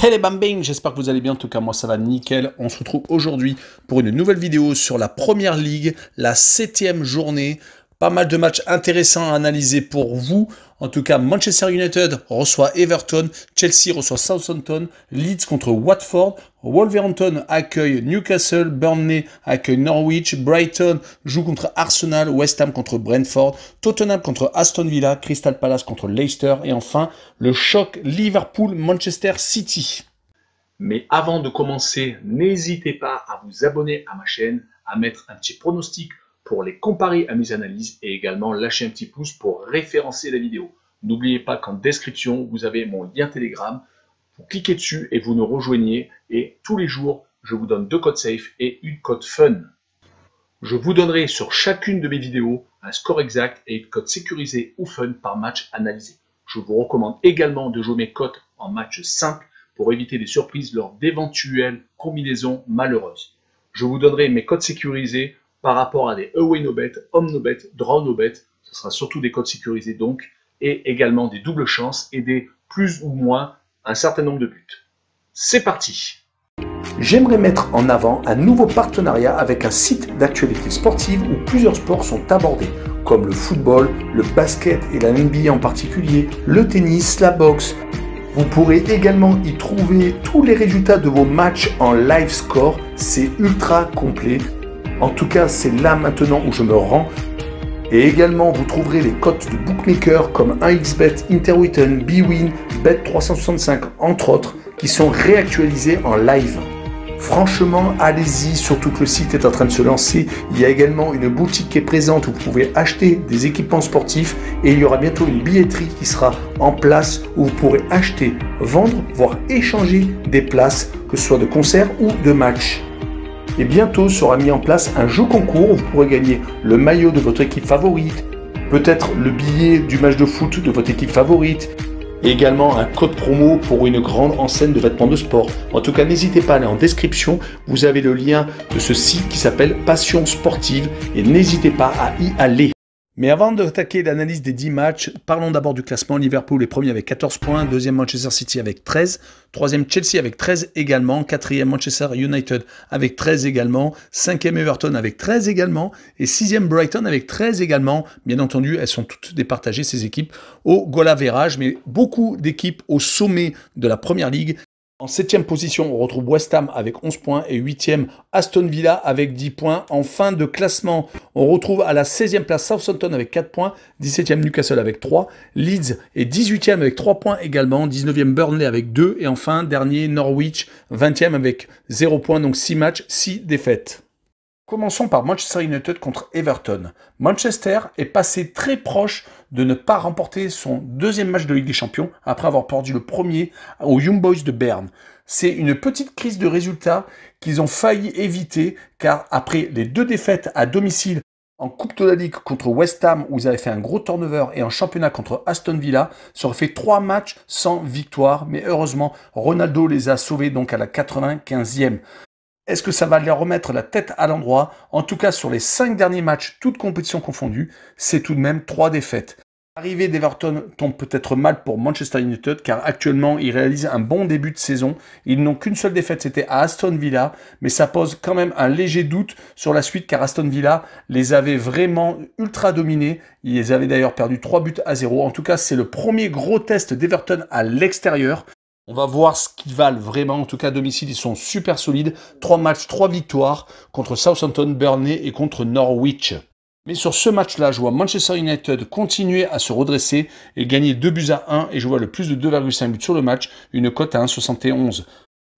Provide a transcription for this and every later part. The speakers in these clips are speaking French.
Hey les bambing, j'espère que vous allez bien, en tout cas moi ça va nickel. On se retrouve aujourd'hui pour une nouvelle vidéo sur la Première Ligue, la 7e journée. Pas mal de matchs intéressants à analyser pour vous. En tout cas, Manchester United reçoit Everton, Chelsea reçoit Southampton, Leeds contre Watford, Wolverhampton accueille Newcastle, Burnley accueille Norwich, Brighton joue contre Arsenal, West Ham contre Brentford, Tottenham contre Aston Villa, Crystal Palace contre Leicester et enfin le choc Liverpool-Manchester City. Mais avant de commencer, n'hésitez pas à vous abonner à ma chaîne, à mettre un petit pronostic pour les comparer à mes analyses et également lâcher un petit pouce pour référencer la vidéo. N'oubliez pas qu'en description, vous avez mon lien Telegram. Vous cliquez dessus et vous nous rejoignez. Et tous les jours, je vous donne 2 codes safe et une code fun. Je vous donnerai sur chacune de mes vidéos un score exact et une code sécurisé ou fun par match analysé. Je vous recommande également de jouer mes cotes en match simple pour éviter des surprises lors d'éventuelles combinaisons malheureuses. Je vous donnerai mes codes sécurisés par rapport à des away no bet, home no bet, draw no bet. Ce sera surtout des codes sécurisés donc, et également des doubles chances et des plus ou moins un certain nombre de buts. C'est parti! J'aimerais mettre en avant un nouveau partenariat avec un site d'actualité sportive où plusieurs sports sont abordés, comme le football, le basket et la NBA en particulier, le tennis, la boxe. Vous pourrez également y trouver tous les résultats de vos matchs en live score, c'est ultra complet. En tout cas, c'est là maintenant où je me rends. Et également, vous trouverez les cotes de bookmakers comme 1xBet, Interwetten, bwin, Bet365, entre autres, qui sont réactualisés en live. Franchement, allez-y, surtout que le site est en train de se lancer. Il y a également une boutique qui est présente où vous pouvez acheter des équipements sportifs et il y aura bientôt une billetterie qui sera en place où vous pourrez acheter, vendre, voire échanger des places, que ce soit de concerts ou de matchs. Et bientôt sera mis en place un jeu concours où vous pourrez gagner le maillot de votre équipe favorite, peut-être le billet du match de foot de votre équipe favorite, et également un code promo pour une grande enseigne de vêtements de sport. En tout cas, n'hésitez pas à aller en description, vous avez le lien de ce site qui s'appelle Passion Sportive et n'hésitez pas à y aller. Mais avant d'attaquer l'analyse des 10 matchs, parlons d'abord du classement. Liverpool est premier avec 14 points, deuxième Manchester City avec 13, troisième Chelsea avec 13 également, quatrième Manchester United avec 13 également, cinquième Everton avec 13 également et sixième Brighton avec 13 également. Bien entendu, elles sont toutes départagées ces équipes au goal average, mais beaucoup d'équipes au sommet de la Première Ligue. En 7e position, on retrouve West Ham avec 11 points et 8e Aston Villa avec 10 points. En fin de classement, on retrouve à la 16e place Southampton avec 4 points, 17e Newcastle avec 3, Leeds est 18e avec 3 points également, 19e Burnley avec 2 et enfin dernier Norwich 20e avec 0 points, donc 6 matchs, 6 défaites. Commençons par Manchester United contre Everton. Manchester est passé très proche de ne pas remporter son deuxième match de Ligue des Champions après avoir perdu le premier aux Young Boys de Berne. C'est une petite crise de résultats qu'ils ont failli éviter car après les 2 défaites à domicile en Coupe de la Ligue contre West Ham où ils avaient fait un gros turnover et en championnat contre Aston Villa, ça aurait fait 3 matchs sans victoire mais heureusement Ronaldo les a sauvés donc à la 95e. Est-ce que ça va leur remettre la tête à l'endroit? En tout cas, sur les 5 derniers matchs, toutes compétitions confondues, c'est tout de même 3 défaites. L'arrivée d'Everton tombe peut-être mal pour Manchester United, car actuellement, ils réalisent un bon début de saison. Ils n'ont qu'une seule défaite, c'était à Aston Villa, mais ça pose quand même un léger doute sur la suite, car Aston Villa les avait vraiment ultra dominés. Ils avaient d'ailleurs perdu 3-0. En tout cas, c'est le premier gros test d'Everton à l'extérieur. On va voir ce qu'ils valent vraiment. En tout cas, à domicile, ils sont super solides. 3 matchs, 3 victoires contre Southampton, Burnley et contre Norwich. Mais sur ce match-là, je vois Manchester United continuer à se redresser et gagner 2-1 et je vois le plus de 2,5 buts sur le match, une cote à 1,71.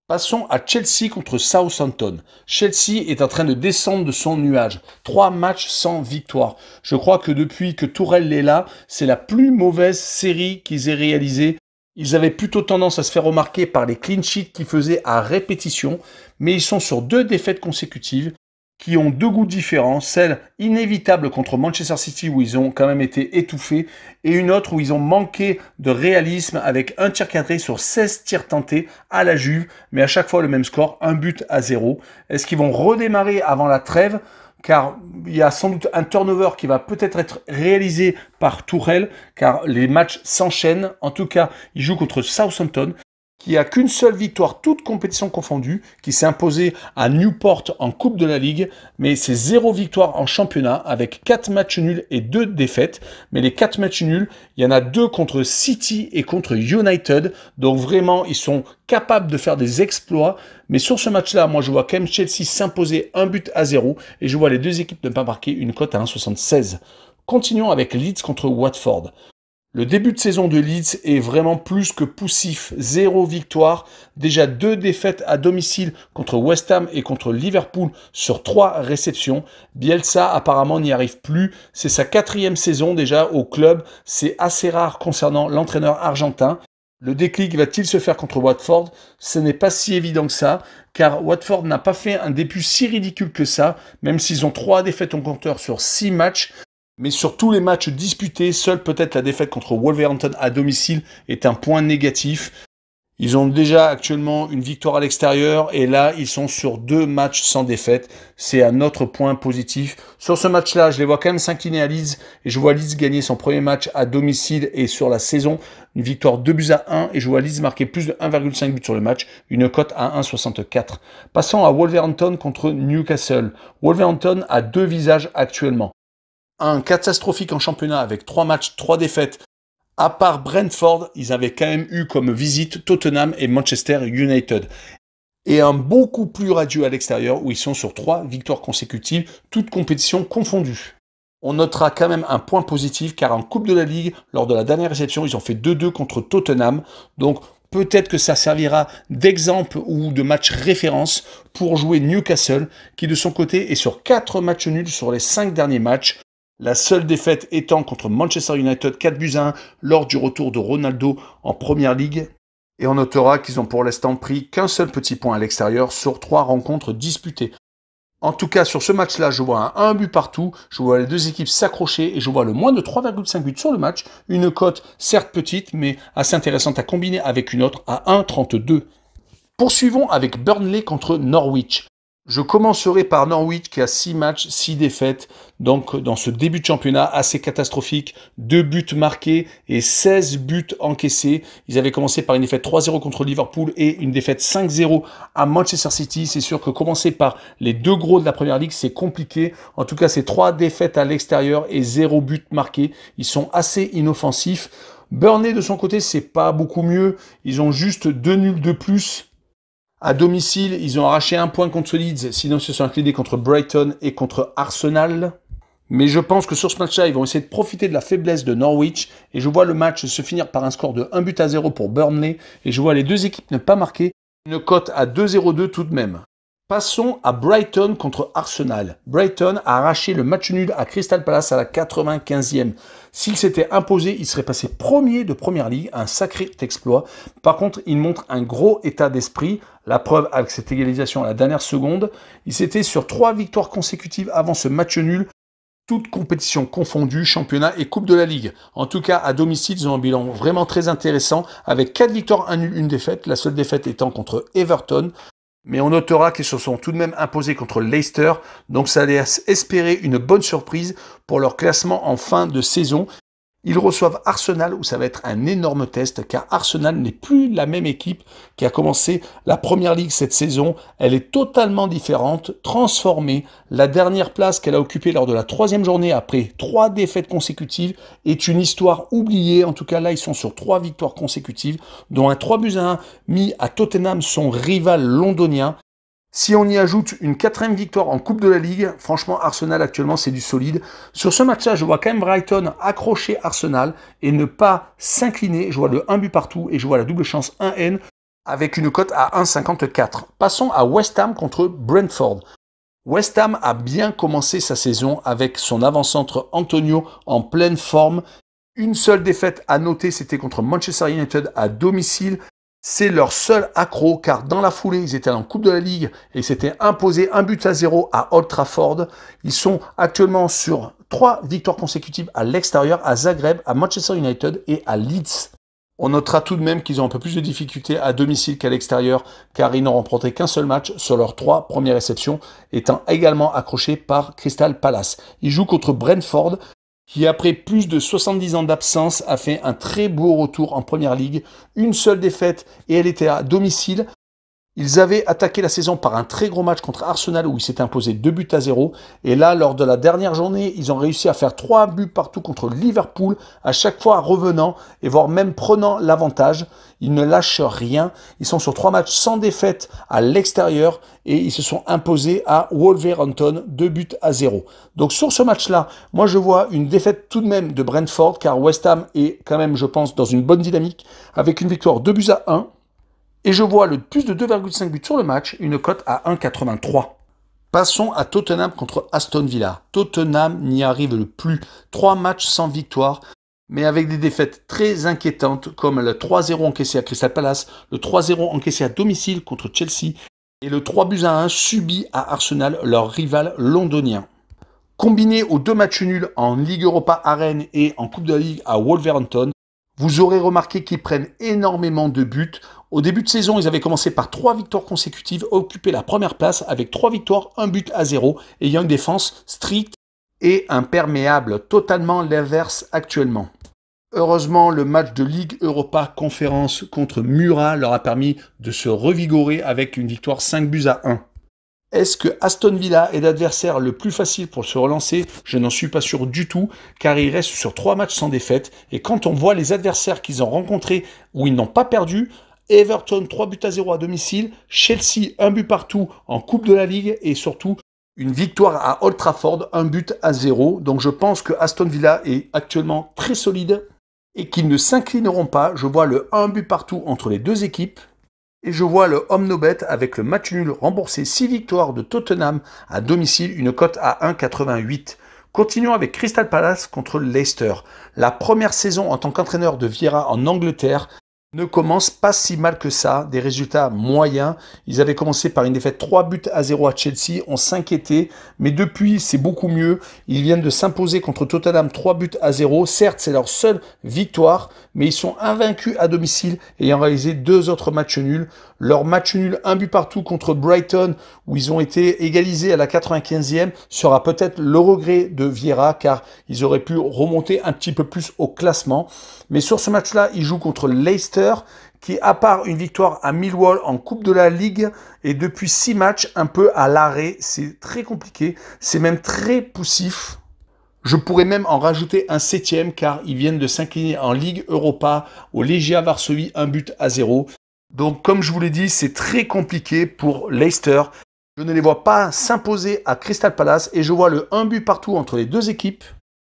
Passons à Chelsea contre Southampton. Chelsea est en train de descendre de son nuage. 3 matchs sans victoire. Je crois que depuis que Tourelle est là, c'est la plus mauvaise série qu'ils aient réalisée. Ils avaient plutôt tendance à se faire remarquer par les clean sheets qu'ils faisaient à répétition, mais ils sont sur 2 défaites consécutives qui ont 2 goûts différents, celle inévitable contre Manchester City où ils ont quand même été étouffés, et une autre où ils ont manqué de réalisme avec un tir cadré sur 16 tirs tentés à la Juve, mais à chaque fois le même score, 1-0. Est-ce qu'ils vont redémarrer avant la trêve? Car il y a sans doute un turnover qui va peut-être être réalisé par Tourelle, car les matchs s'enchaînent. En tout cas, il joue contre Southampton. qui a qu'une seule victoire, toute compétition confondue, qui s'est imposé à Newport en Coupe de la Ligue, mais c'est 0 victoire en championnat avec 4 matchs nuls et 2 défaites. Mais les 4 matchs nuls, il y en a 2 contre City et contre United, donc vraiment ils sont capables de faire des exploits. Mais sur ce match-là, moi je vois quand même Chelsea s'imposer 1-0 et je vois les deux équipes ne pas marquer, une cote à 1,76. Continuons avec Leeds contre Watford. Le début de saison de Leeds est vraiment plus que poussif. 0 victoire, déjà 2 défaites à domicile contre West Ham et contre Liverpool sur 3 réceptions. Bielsa apparemment n'y arrive plus. C'est sa 4e saison déjà au club. C'est assez rare concernant l'entraîneur argentin. Le déclic va-t-il se faire contre Watford? Ce n'est pas si évident que ça, car Watford n'a pas fait un début si ridicule que ça, même s'ils ont 3 défaites en compteur sur 6 matchs. Mais sur tous les matchs disputés, seule peut-être la défaite contre Wolverhampton à domicile est un point négatif. Ils ont déjà actuellement une victoire à l'extérieur et là, ils sont sur 2 matchs sans défaite. C'est un autre point positif. Sur ce match-là, je les vois quand même s'incliner à Leeds et je vois Leeds gagner son premier match à domicile et sur la saison, une victoire 2-1 et je vois Leeds marquer plus de 1,5 but sur le match, une cote à 1,64. Passons à Wolverhampton contre Newcastle. Wolverhampton a 2 visages actuellement. Un catastrophique en championnat avec 3 matchs, 3 défaites. À part Brentford, ils avaient quand même eu comme visite Tottenham et Manchester United. Et un beaucoup plus radieux à l'extérieur où ils sont sur 3 victoires consécutives, toutes compétitions confondues. On notera quand même un point positif car en Coupe de la Ligue, lors de la dernière réception, ils ont fait 2-2 contre Tottenham. Donc peut-être que ça servira d'exemple ou de match référence pour jouer Newcastle qui de son côté est sur 4 matchs nuls sur les 5 derniers matchs. La seule défaite étant contre Manchester United 4-1 lors du retour de Ronaldo en Première Ligue. Et on notera qu'ils ont pour l'instant pris qu'un seul petit point à l'extérieur sur 3 rencontres disputées. En tout cas, sur ce match-là, je vois un but partout, je vois les deux équipes s'accrocher et je vois le moins de 3,5 buts sur le match. Une cote certes petite, mais assez intéressante à combiner avec une autre à 1,32. Poursuivons avec Burnley contre Norwich. Je commencerai par Norwich qui a 6 matchs, 6 défaites, donc dans ce début de championnat assez catastrophique, 2 buts marqués et 16 buts encaissés. Ils avaient commencé par une défaite 3-0 contre Liverpool et une défaite 5-0 à Manchester City. C'est sûr que commencer par les 2 gros de la Première Ligue, c'est compliqué. En tout cas, c'est 3 défaites à l'extérieur et 0 but marqué. Ils sont assez inoffensifs. Burnley, de son côté, c'est pas beaucoup mieux. Ils ont juste 2 nuls de plus. À domicile, ils ont arraché 1 point contre Leeds, sinon ils se sont inclinés contre Brighton et contre Arsenal. Mais je pense que sur ce match-là, ils vont essayer de profiter de la faiblesse de Norwich. Et je vois le match se finir par un score de 1-0 pour Burnley. Et je vois les deux équipes ne pas marquer. Une cote à 2,02 tout de même. Passons à Brighton contre Arsenal. Brighton a arraché le match nul à Crystal Palace à la 95e. S'il s'était imposé, il serait passé premier de Première Ligue, un sacré exploit. Par contre, il montre un gros état d'esprit. La preuve avec cette égalisation à la dernière seconde. Il s'était sur 3 victoires consécutives avant ce match nul. Toutes compétitions confondues, championnat et Coupe de la Ligue. En tout cas, à domicile, ils ont un bilan vraiment très intéressant avec 4 victoires, 1 nul, 1 défaite. La seule défaite étant contre Everton. Mais on notera qu'ils se sont tout de même imposés contre Leicester, donc ça laisse espérer une bonne surprise pour leur classement en fin de saison. Ils reçoivent Arsenal où ça va être un énorme test car Arsenal n'est plus la même équipe qui a commencé la Première Ligue cette saison. Elle est totalement différente, transformée. La dernière place qu'elle a occupée lors de la 3e journée après 3 défaites consécutives est une histoire oubliée. En tout cas là ils sont sur 3 victoires consécutives dont un 3-1 mis à Tottenham, son rival londonien. Si on y ajoute une 4e victoire en Coupe de la Ligue, franchement Arsenal actuellement c'est du solide. Sur ce match-là, je vois quand même Brighton accrocher Arsenal et ne pas s'incliner. Je vois le 1 but partout et je vois la double chance 1N avec une cote à 1,54. Passons à West Ham contre Brentford. West Ham a bien commencé sa saison avec son avant-centre Antonio en pleine forme. Une seule défaite à noter, c'était contre Manchester United à domicile. C'est leur seul accro car dans la foulée, ils étaient en Coupe de la Ligue et s'étaient imposés 1-0 à Old Trafford. Ils sont actuellement sur 3 victoires consécutives à l'extérieur, à Zagreb, à Manchester United et à Leeds. On notera tout de même qu'ils ont un peu plus de difficultés à domicile qu'à l'extérieur car ils n'ont remporté qu'un seul match sur leurs 3 premières réceptions, étant également accrochés par Crystal Palace. Ils jouent contre Brentford qui après plus de 70 ans d'absence a fait un très beau retour en Première Ligue. Une seule défaite et elle était à domicile. Ils avaient attaqué la saison par un très gros match contre Arsenal où ils s'étaient imposés 2-0. Et là, lors de la dernière journée, ils ont réussi à faire 3 buts partout contre Liverpool, à chaque fois revenant et voire même prenant l'avantage. Ils ne lâchent rien. Ils sont sur 3 matchs sans défaite à l'extérieur et ils se sont imposés à Wolverhampton 2-0. Donc sur ce match-là, moi je vois une défaite tout de même de Brentford car West Ham est quand même, je pense, dans une bonne dynamique avec une victoire 2-1. Et je vois le plus de 2,5 buts sur le match, une cote à 1,83. Passons à Tottenham contre Aston Villa. Tottenham n'y arrive plus. 3 matchs sans victoire, mais avec des défaites très inquiétantes comme le 3-0 encaissé à Crystal Palace, le 3-0 encaissé à domicile contre Chelsea et le 3-1 subi à Arsenal, leur rival londonien. Combiné aux 2 matchs nuls en Ligue Europa à Rennes et en Coupe de la Ligue à Wolverhampton, vous aurez remarqué qu'ils prennent énormément de buts. Au début de saison, ils avaient commencé par 3 victoires consécutives, occupé la première place avec 3 victoires, 1-0, ayant une défense stricte et imperméable, totalement l'inverse actuellement. Heureusement, le match de Ligue Europa Conférence contre Murat leur a permis de se revigorer avec une victoire 5-1. Est-ce que Aston Villa est l'adversaire le plus facile pour se relancer? Je n'en suis pas sûr du tout, car ils restent sur 3 matchs sans défaite. Et quand on voit les adversaires qu'ils ont rencontrés où ils n'ont pas perdu, Everton 3-0 à domicile, Chelsea 1 but partout en Coupe de la Ligue et surtout une victoire à Old Trafford 1-0. Donc je pense que Aston Villa est actuellement très solide et qu'ils ne s'inclineront pas. Je vois le 1 but partout entre les deux équipes. Et je vois le home no bet avec le match nul remboursé 6 victoires de Tottenham à domicile, une cote à 1,88. Continuons avec Crystal Palace contre Leicester. La première saison en tant qu'entraîneur de Vieira en Angleterre ne commence pas si mal que ça, des résultats moyens. Ils avaient commencé par une défaite 3-0 à Chelsea, on s'inquiétait, mais depuis c'est beaucoup mieux. Ils viennent de s'imposer contre Tottenham 3-0. Certes, c'est leur seule victoire, mais ils sont invaincus à domicile, ayant réalisé 2 autres matchs nuls. Leur match nul 1 but partout contre Brighton, où ils ont été égalisés à la 95e, sera peut-être le regret de Vieira, car ils auraient pu remonter un petit peu plus au classement. Mais sur ce match-là, ils jouent contre Leicester, qui, à part une victoire à Millwall en Coupe de la Ligue, est depuis 6 matchs un peu à l'arrêt. C'est très compliqué, c'est même très poussif. Je pourrais même en rajouter un 7e, car ils viennent de s'incliner en Ligue Europa au Legia Varsovie 1-0. Donc, comme je vous l'ai dit, c'est très compliqué pour Leicester. Je ne les vois pas s'imposer à Crystal Palace et je vois le 1 but partout entre les deux équipes.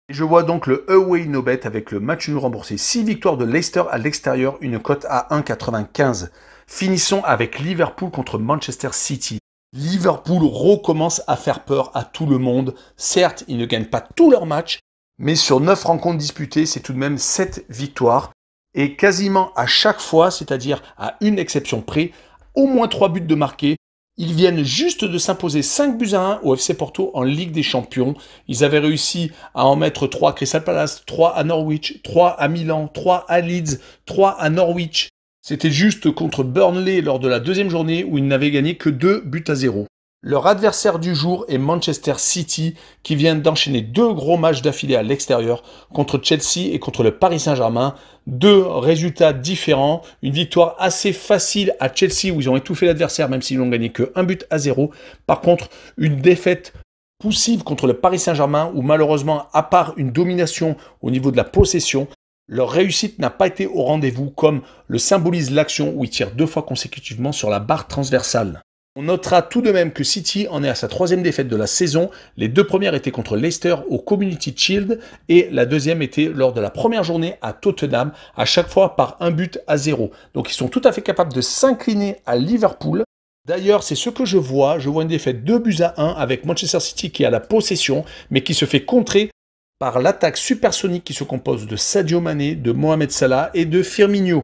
Et je vois donc le away no bet avec le match nul remboursé. 6 victoires de Leicester à l'extérieur, une cote à 1,95. Finissons avec Liverpool contre Manchester City. Liverpool recommence à faire peur à tout le monde. Certes, ils ne gagnent pas tous leurs matchs, mais sur 9 rencontres disputées, c'est tout de même 7 victoires. Et quasiment à chaque fois, c'est-à-dire à une exception près, au moins 3 buts de marqués. Ils viennent juste de s'imposer 5-1 au FC Porto en Ligue des Champions. Ils avaient réussi à en mettre 3 à Crystal Palace, 3 à Norwich, 3 à Milan, 3 à Leeds, 3 à Norwich. C'était juste contre Burnley lors de la 2e journée où ils n'avaient gagné que 2-0. Leur adversaire du jour est Manchester City qui vient d'enchaîner 2 gros matchs d'affilée à l'extérieur contre Chelsea et contre le Paris Saint-Germain. 2 résultats différents, une victoire assez facile à Chelsea où ils ont étouffé l'adversaire même s'ils n'ont gagné que 1-0. Par contre, une défaite poussive contre le Paris Saint-Germain où malheureusement, à part une domination au niveau de la possession, leur réussite n'a pas été au rendez-vous comme le symbolise l'action où ils tirent 2 fois consécutivement sur la barre transversale. On notera tout de même que City en est à sa 3e défaite de la saison. Les 2 premières étaient contre Leicester au Community Shield et la 2e était lors de la première journée à Tottenham, à chaque fois par 1-0. Donc ils sont tout à fait capables de s'incliner à Liverpool. D'ailleurs, c'est ce que je vois. Je vois une défaite 2-1 avec Manchester City qui a la possession, mais qui se fait contrer par l'attaque supersonique qui se compose de Sadio Mané, de Mohamed Salah et de Firmino.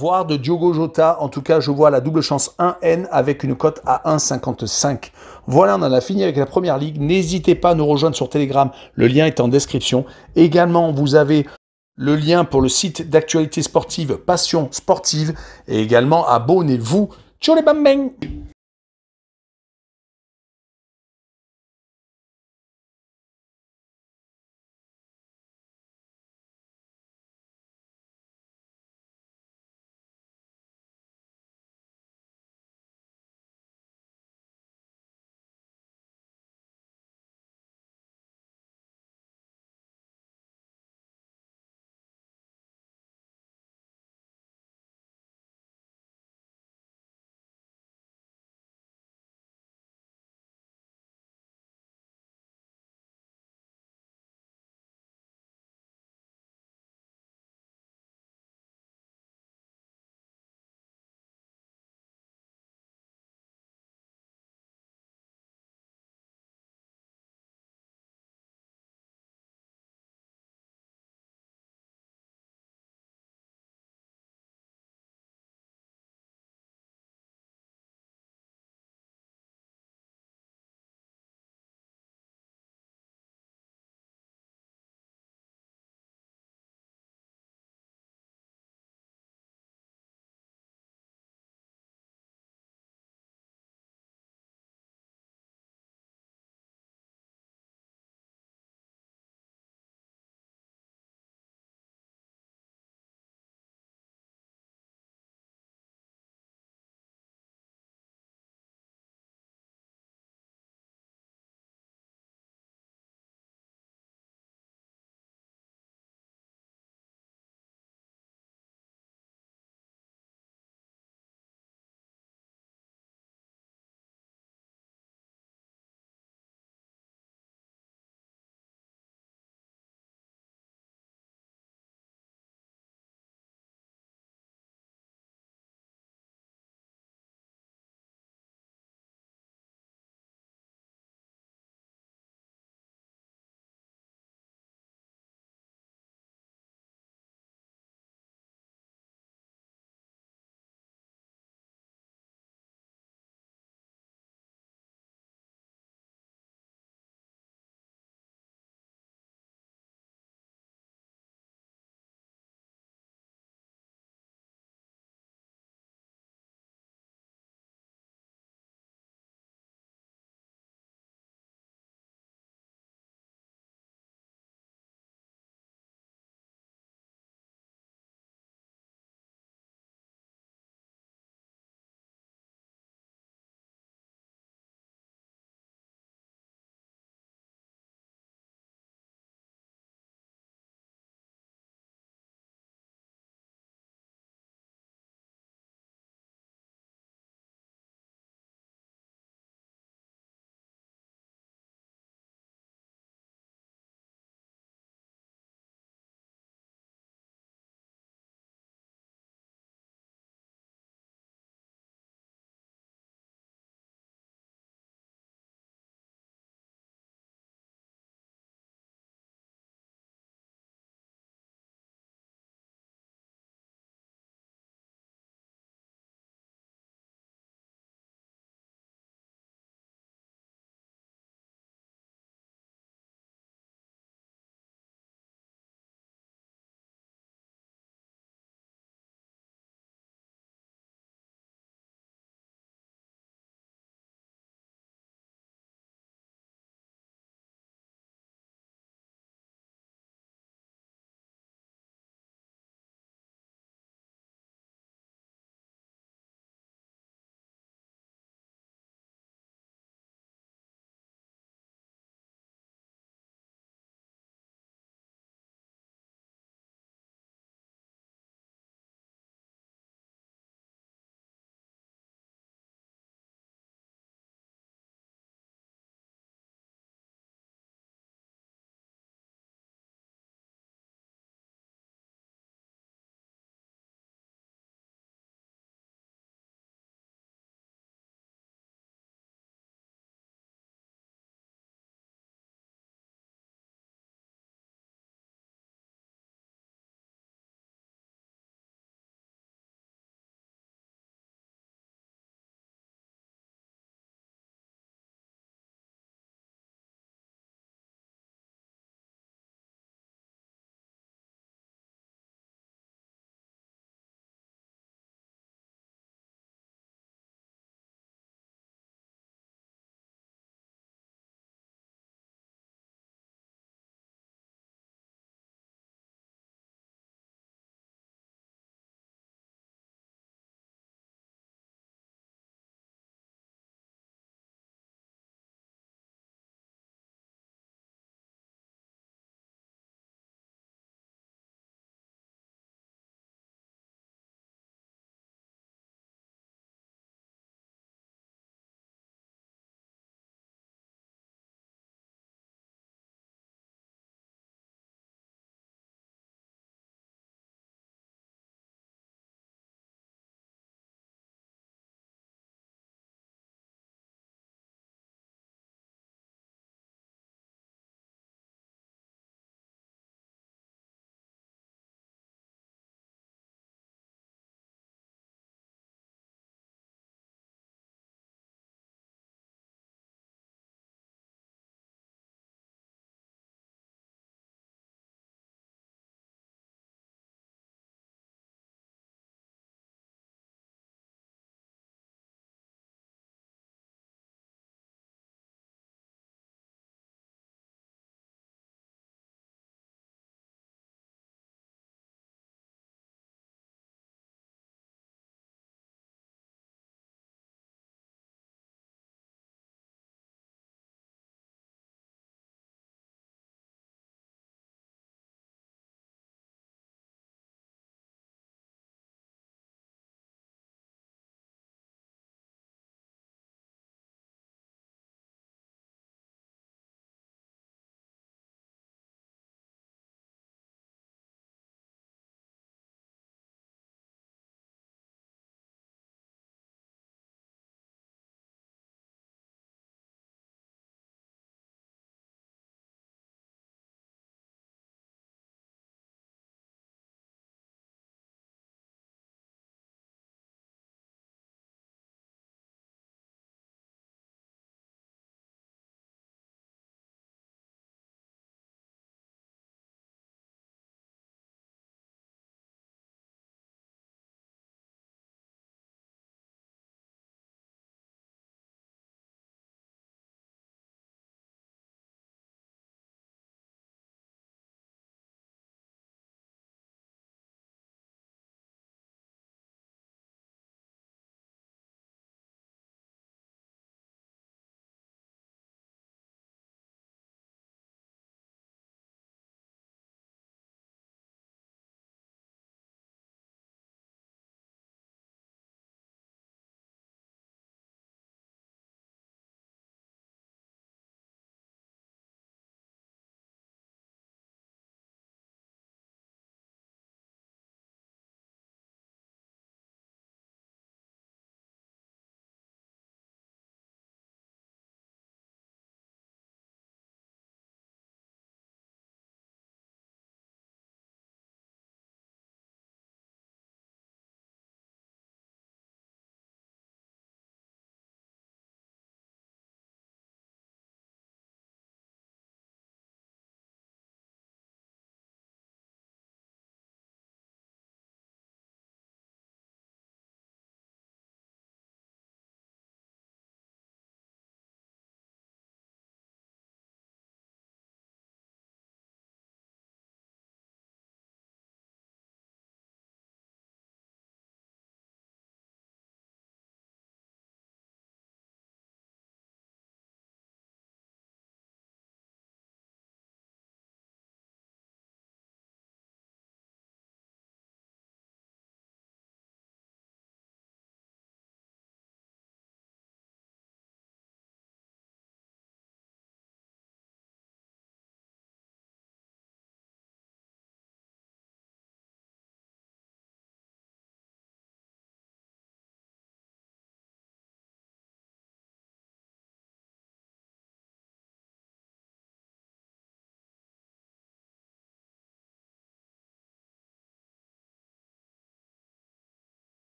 Voire de Diogo Jota, en tout cas je vois la double chance 1N avec une cote à 1,55. Voilà, on en a fini avec la première ligue. N'hésitez pas à nous rejoindre sur Telegram, le lien est en description. Également, vous avez le lien pour le site d'actualité sportive Passion Sportive. Et également, abonnez-vous. Tchou les bam bang.